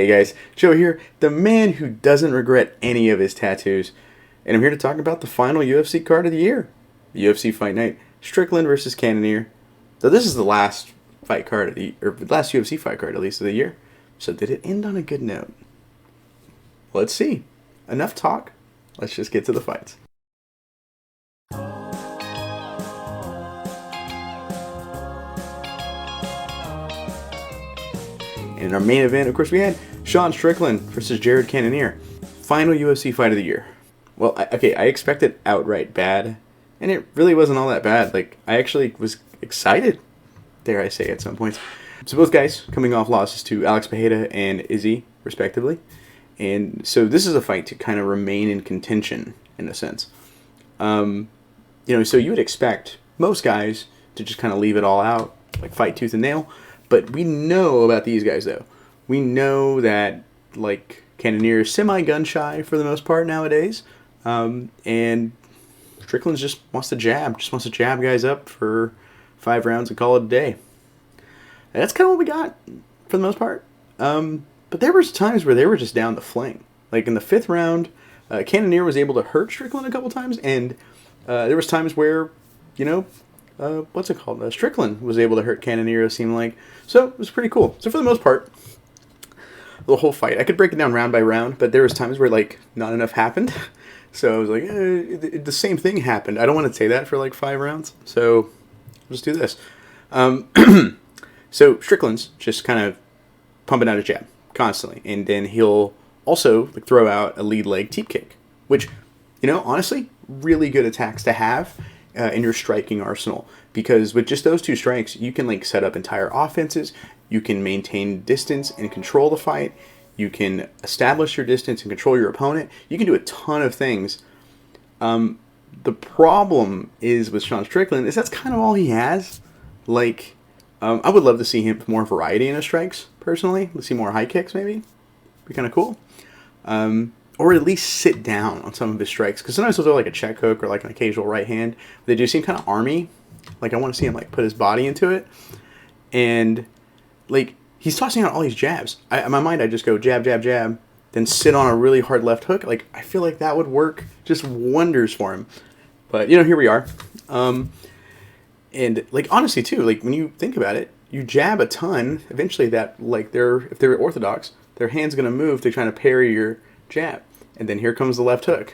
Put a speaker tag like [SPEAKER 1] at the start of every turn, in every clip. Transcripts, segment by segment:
[SPEAKER 1] Hey guys, Joe here, the man who doesn't regret any of his tattoos, and I'm here to talk about the final UFC card of the year, the UFC Fight Night, Strickland versus Cannonier. So this is the last fight card of the, or last UFC fight card at least of the year. So did it end on a good note? Let's see. Enough talk. Let's just get to the fights. And in our main event, of course, we had Sean Strickland versus Jared Cannonier. Final UFC fight of the year. Well, I expected outright bad, and it really wasn't all that bad. Like, I actually was excited, dare I say, at some points. So both guys coming off losses to Alex Pereira and Izzy, respectively. And so this is a fight to kind of remain in contention, in a sense. So you would expect most guys to just kind of leave it all out, like fight tooth and nail. But we know about these guys, though. We know that, like, Cannonier is semi-gun shy for the most part nowadays. And Strickland just wants to jab guys up for 5 rounds and call it a day. And that's kind of what we got for the most part. But there was times where they were just down the flank. Like in the 5th round, Cannonier was able to hurt Strickland a couple times. And there was times where, Strickland was able to hurt Cannonier, it seemed like. So it was pretty cool. So for the most part, the whole fight, I could break it down round by round, but there was times where, like, not enough happened. So I was like, the same thing happened. I don't want to say that for, like, 5 rounds. So let's do this. So Strickland's just kind of pumping out a jab constantly. And then he'll also throw out a lead leg teep kick, which, honestly, really good attacks to have in your striking arsenal, because with just those 2 strikes, you can set up entire offenses. You can maintain distance and control the fight. You can establish your distance and control your opponent. You can do a ton of things. The problem is with Sean Strickland is that's kind of all he has. I would love to see him with more variety in his strikes, personally. Let's see more high kicks, maybe. Be kind of cool. Or at least sit down on some of his strikes. Because sometimes they'll throw a check hook or an occasional right hand. They do seem kind of army. I want to see him put his body into it. And he's tossing out all these jabs. In my mind, I just go jab, jab, jab. Then sit on a really hard left hook. I feel like that would work just wonders for him. But, here we are. And honestly, too, when you think about it, you jab a ton. Eventually that, if they're orthodox, their hand's going to move to try to parry your jab. And then here comes the left hook.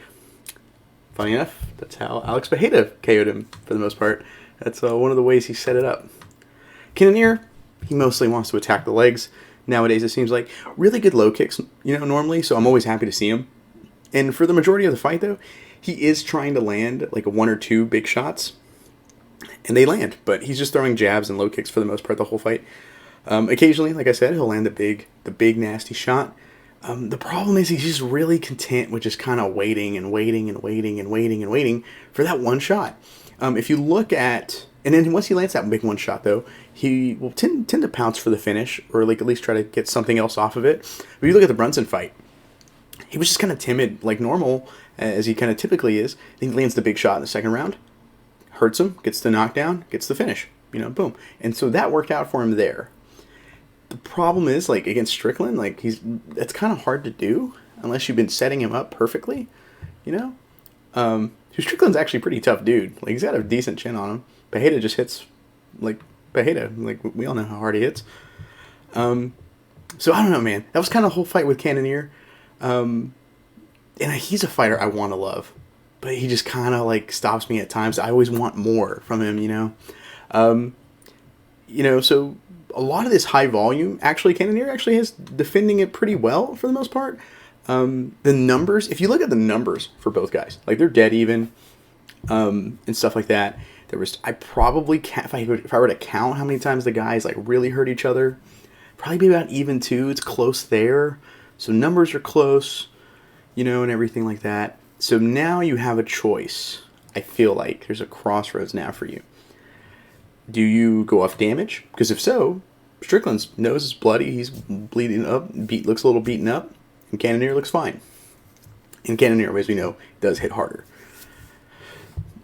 [SPEAKER 1] Funny enough, that's how Alex Pereira KO'd him for the most part. That's one of the ways he set it up. Cannonier, he mostly wants to attack the legs. Nowadays, it seems like really good low kicks, normally. So I'm always happy to see him. And for the majority of the fight, though, he is trying to land 1 or 2 big shots. And they land. But he's just throwing jabs and low kicks for the most part the whole fight. Occasionally, like I said, he'll land the big nasty shot. The problem is he's just really content with just kind of waiting for that one shot. If you look at, and then once he lands that big one shot, though, he will tend to pounce for the finish, or at least try to get something else off of it. But if you look at the Brunson fight, he was just kind of timid, like normal, as he kind of typically is. Then he lands the big shot in the 2nd round, hurts him, gets the knockdown, gets the finish, boom. And so that worked out for him there. The problem is, against Strickland, that's kind of hard to do unless you've been setting him up perfectly, Strickland's actually a pretty tough dude. He's got a decent chin on him. Pereira just hits, Pereira. We all know how hard he hits. So I don't know, man. That was kind of the whole fight with Cannonier. And he's a fighter I want to love. But he just kind of, stops me at times. I always want more from him, So a lot of this high volume, actually, Cannonier actually is defending it pretty well for the most part. The numbers, if you look at the numbers for both guys, they're dead even, and stuff like that. I probably can't, if I were to count how many times the guys really hurt each other, probably be about even too. It's close there. So numbers are close, and everything like that. So now you have a choice. I feel like there's a crossroads now for you. Do you go off damage? Because if so, Strickland's nose is bloody. He's bleeding up. Looks a little beaten up. And Cannonier looks fine. And Cannonier, as we know, does hit harder.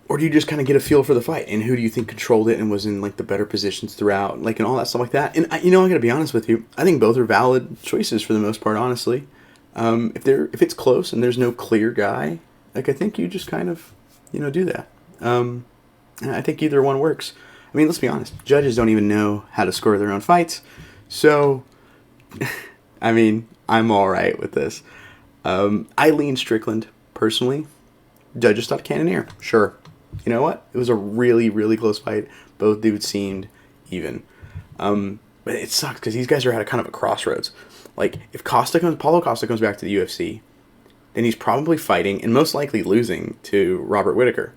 [SPEAKER 1] Or do you just kind of get a feel for the fight? And who do you think controlled it and was in like the better positions throughout? Like, and all that stuff like that. And, I'm going to be honest with you. I think both are valid choices for the most part, honestly. If it's close and there's no clear guy, like, I think you just kind of, do that. And I think either one works. I mean, let's be honest. Judges don't even know how to score their own fights. So, I mean, I'm all right with this. I lean Strickland, personally. Judges thought Cannonier. Sure. You know what? It was a really, really close fight. Both dudes seemed even. But it sucks because these guys are at a kind of a crossroads. Like, if Paulo Costa comes back to the UFC, then he's probably fighting and most likely losing to Robert Whittaker.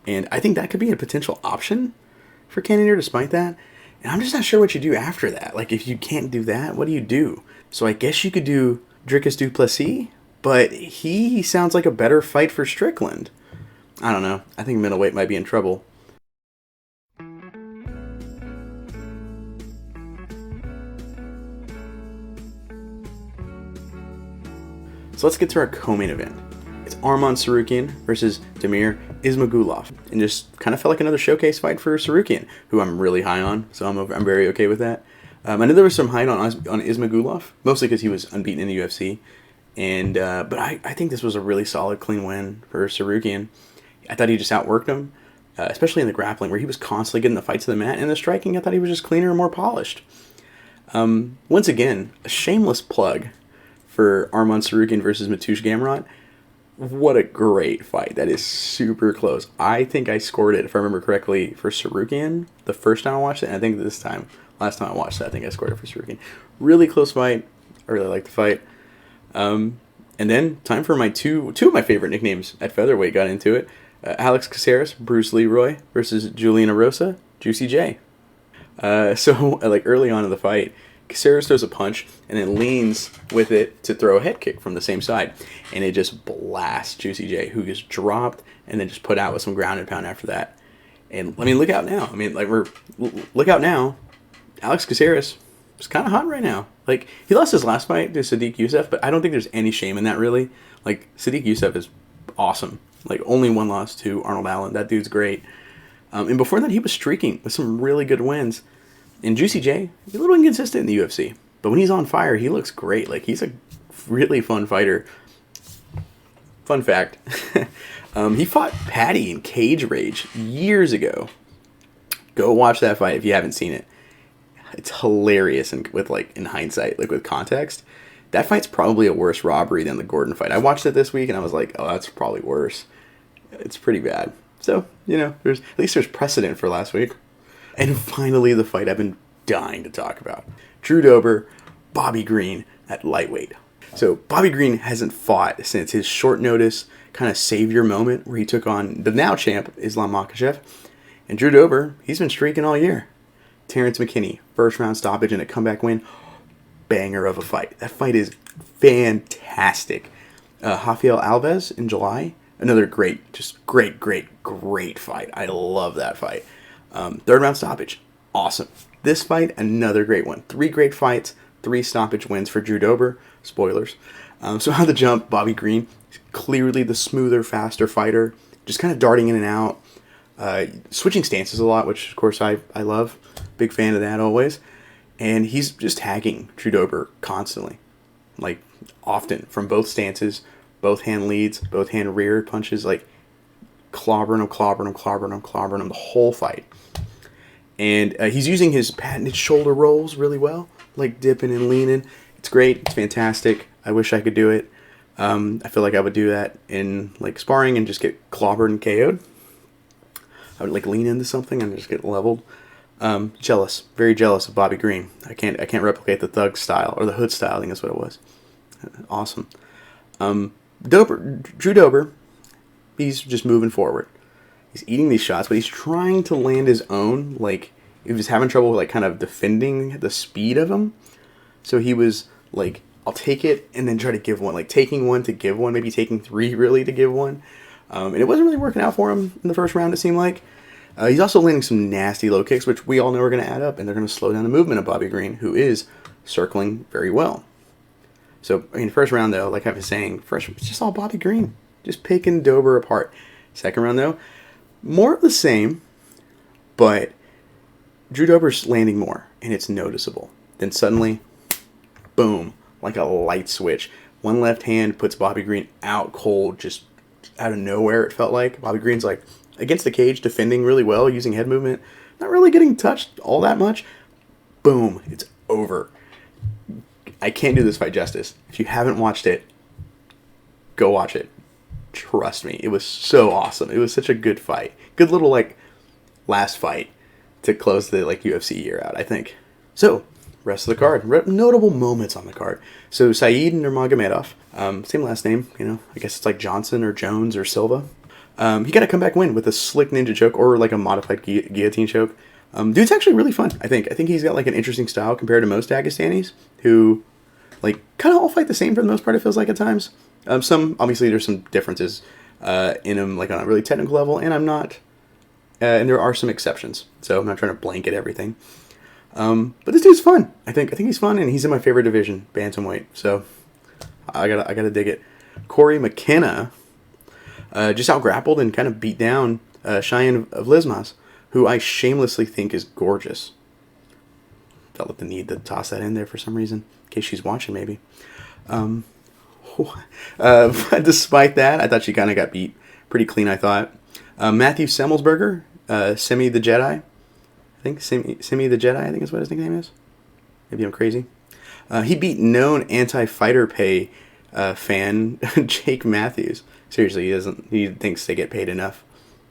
[SPEAKER 1] And I think that could be a potential option for Cannonier despite that. And I'm just not sure what you do after that. Like, if you can't do that, what do you do? So I guess you could do Dricus du Plessis, but he sounds like a better fight for Strickland. I don't know. I think middleweight might be in trouble. So let's get to our co-main event. It's Armen Tsarukyan versus Damir Ismagulov. And just kind of felt like another showcase fight for Tsarukyan, who I'm really high on, so I'm very okay with that. I know there was some hype on Ismagulov, mostly because he was unbeaten in the UFC. And but I think this was a really solid, clean win for Tsarukyan. I thought he just outworked him, especially in the grappling, where he was constantly getting the fight to the mat. And the striking, I thought he was just cleaner and more polished. Once again, a shameless plug for Armen Tsarukyan versus Mateusz Gamrot. What a great fight. That is super close. I think I scored it, if I remember correctly, for Tsarukyan the first time I watched it. And I think last time I watched it, I think I scored it for Tsarukyan. Really close fight. I really liked the fight. And then time for my two of my favorite nicknames at featherweight got into it. Alex Caceres, Bruce Leroy versus Juliana Rosa, Juicy J. So like early on in the fight, Caceres throws a punch and then leans with it to throw a head kick from the same side, and it just blasts Juicy J, who gets dropped and then just put out with some ground and pound after that. And I mean, look out now. Look out now. Alex Caceres is kind of hot right now. Like, he lost his last fight to Sadiq Youssef, but I don't think there's any shame in that, really. Like, Sadiq Youssef is awesome. Like, only one loss to Arnold Allen. That dude's great. And before that, he was streaking with some really good wins. And Juicy J, he's a little inconsistent in the UFC. But when he's on fire, he looks great. Like, he's a really fun fighter. Fun fact. He fought Patty in Cage Rage years ago. Go watch that fight if you haven't seen it. It's hilarious and in hindsight, like with context. That fight's probably a worse robbery than the Gordon fight. I watched it this week and I was like, oh, that's probably worse. It's pretty bad. So, there's precedent for last week. And finally, the fight I've been dying to talk about. Drew Dober, Bobby Green at lightweight. So Bobby Green hasn't fought since his short notice kind of savior moment where he took on the now champ, Islam Makhachev. And Drew Dober, he's been streaking all year. Terrence McKinney, first round stoppage and a comeback win. Banger of a fight. That fight is fantastic. Rafael Alves in July. Another great fight. I love that fight. Third round stoppage. Awesome. This fight, another great one. 3 great fights, 3 stoppage wins for Drew Dober. Spoilers. So out of the jump, Bobby Green, clearly the smoother, faster fighter. Just kind of darting in and out. Switching stances a lot, which of course I love. Big fan of that always. And he's just tagging Drew Dober constantly. Like, often. From both stances, both hand leads, both hand rear punches. Like, clobbering him the whole fight. And he's using his patented shoulder rolls really well. Like, dipping and leaning. It's great. It's fantastic. I wish I could do it. I feel like I would do that in, like, sparring and just get clobbered and KO'd. I would, like, lean into something and just get leveled. Jealous. Very jealous of Bobby Green. I can't replicate the thug style, or the hood style, I think that's what it was. Awesome. Drew Dober, he's just moving forward. He's eating these shots, but he's trying to land his own. Like, he was having trouble, like, kind of defending the speed of him. So he was, like, I'll take it and then try to give one. Like, taking one to give one, maybe taking 3 really to give one. And it wasn't really working out for him in the first round, it seemed like. He's also landing some nasty low kicks, which we all know are going to add up, and they're going to slow down the movement of Bobby Green, who is circling very well. So, I mean, first round, though, like I was saying, it's just all Bobby Green. Just picking Dober apart. Second round, though, more of the same, but Drew Dober's landing more, and it's noticeable. Then suddenly, boom, like a light switch. One left hand puts Bobby Green out cold, just out of nowhere, it felt like. Bobby Green's like against the cage, defending really well, using head movement, not really getting touched all that much. Boom, it's over. I can't do this fight justice. If you haven't watched it, go watch it. Trust me, it was so awesome. It was such a good fight. Good little, like, last fight to close the, like, UFC year out, I think. So, rest of the card. Notable moments on the card. So, Saeed Nurmagomedov, same last name, you know, I guess it's like Johnson or Jones or Silva. He got a comeback win with a slick ninja choke or, like, a modified guillotine choke. Dude's actually really fun, I think. I think he's got, like, an interesting style compared to most Dagestanis, who, like, kind of all fight the same for the most part, it feels like at times. Obviously, there's some differences in him, like, on a really technical level, and I'm not, and there are some exceptions, so I'm not trying to blanket everything. But this dude's fun. I think he's fun, and he's in my favorite division, bantamweight, so I gotta dig it. Corey McKenna just out-grappled and kind of beat down Cheyenne of Lismas, who I shamelessly think is gorgeous. Felt the need to toss that in there for some reason, in case she's watching, maybe. But despite that, I thought she kind of got beat pretty clean, I thought. Matthew Semmelsberger, Semi the Jedi. I think Semi the Jedi, I think is what his nickname is. Maybe I'm crazy. He beat known anti-fighter pay fan Jake Matthews. Seriously, he thinks they get paid enough.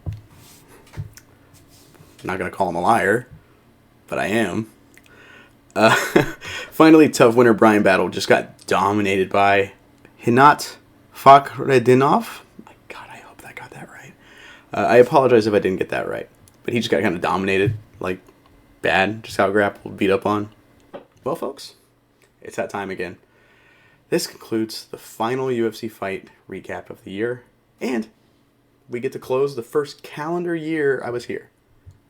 [SPEAKER 1] I'm not going to call him a liar, but I am. Finally, tough winner Brian Battle just got dominated by Hinat Fakhretdinov. My God, I hope I got that right. I apologize if I didn't get that right. But he just got kind of dominated, like, bad, just out-grappled, beat up on. Well, folks, it's that time again. This concludes the final UFC fight recap of the year, and we get to close the first calendar year I was here.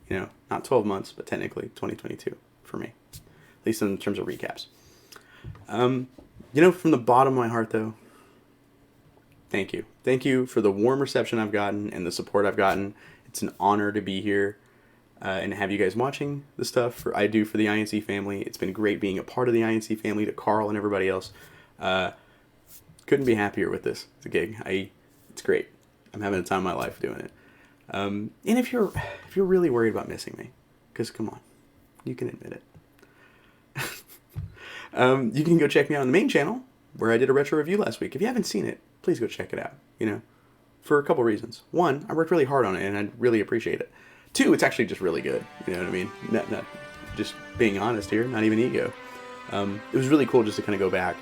[SPEAKER 1] You know, not 12 months, but technically 2022 for me, at least in terms of recaps. You know, from the bottom of my heart, though, thank you. Thank you for the warm reception I've gotten and the support I've gotten. It's an honor to be here and have you guys watching the stuff I do for the INC family. It's been great being a part of the INC family, to Carl and everybody else. Couldn't be happier with this. It's a gig. It's great. I'm having a time of my life doing it. And if you're really worried about missing me, because come on, you can admit it. You can go check me out on the main channel, where I did a retro review last week. If you haven't seen it, please go check it out, you know, for a couple reasons. One, I worked really hard on it, and I really appreciate it. Two, it's actually just really good, you know what I mean? Not just being honest here, not even ego. It was really cool just to kind of go back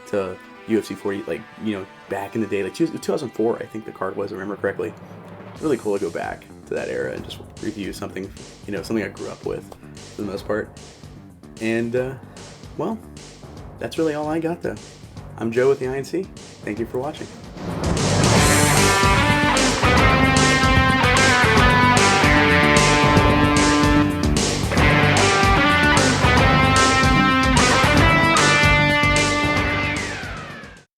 [SPEAKER 1] to UFC 40, like, you know, back in the day, like 2004, I think the card was, if I remember correctly. It's really cool to go back to that era and just review something, you know, something I grew up with, for the most part. And, well, that's really all I got, though. I'm Joe with the INC. Thank you for watching.